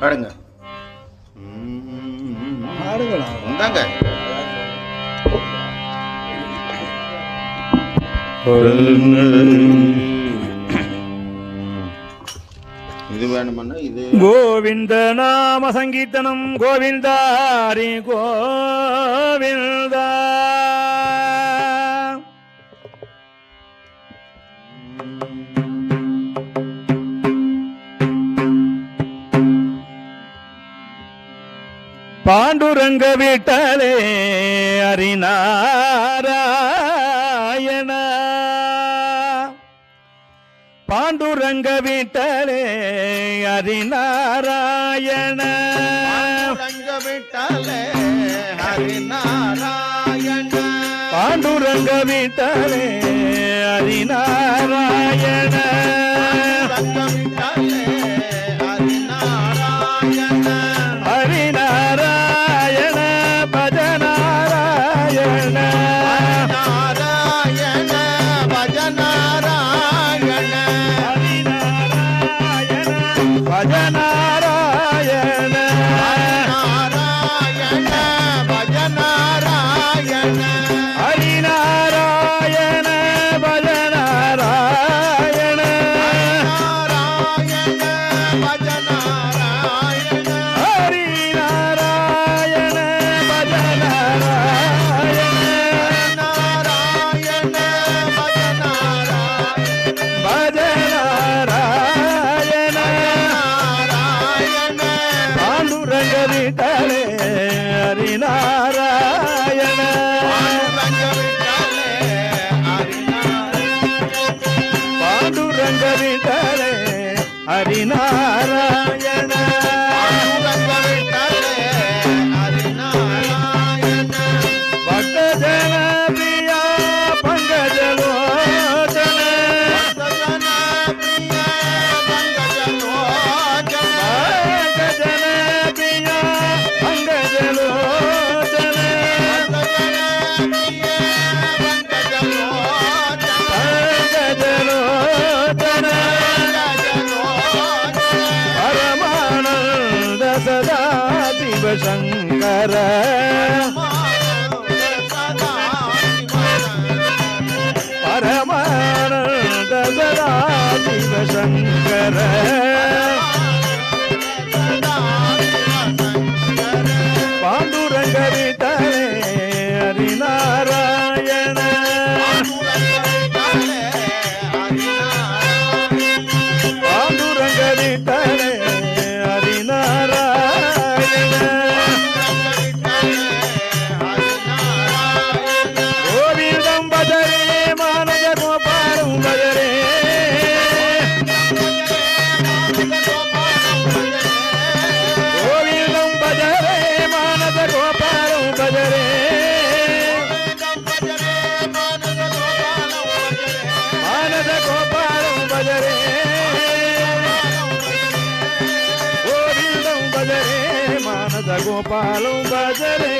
பாடுங்க. இந்தாங்க. இது வேணுமன்னா இது கோவிந்த நாம சங்கீர்த்தனம் கோவிந்தாரி கோவிந்தா பாண்டுரங்க விட்டலே ஹரிநாராயண பாண்டுரங்க விட்டலே ஹரிநாராயண பாண்டுரங்க விட்டலே ஹரிநாராயண பாண்டுரங்க விட்டலே ஹரிநாராயண ஹரிநாராயண பஜநாராயண நாராயண பஜநாராயண பஜநாராயண நாராயண பஜநாராயண ஹரிநாராயண பஜநாராயண நாராயண பஜநாராயண ஹரிநாராயண பஜநாராயண நாராயண பஜநாராயண பஜநாராயண நாராயண பாண்டுரங்க விட்டலே ஹரிநாராயண பாண்டுரங்க விட்டலே ஹரிநாராயண பக்த ஜன பிரியா பங்கஜலோச்சன பக்த ஜன பிரியா பங்கஜலோச்சன பங்கஜலோச்சன பரமானந்த சதா சிவசங்கர பரமானந்த சதா சிவசங்கர பாண்டுரங்க விட்டலே ஹரிநாராயண பாண்டுரங்க விட்டலே ஹரிநாராயண கோவிந்தம் பஜரே மானஜ கோபாலம் பஜரே கோவிந்தம் பஜரே மானஜ கோபாலம் பஜரே மானஜ கோபாலம் பஜரே கோவிந்தம் பஜரே மானஜ கோபாலம் பஜரே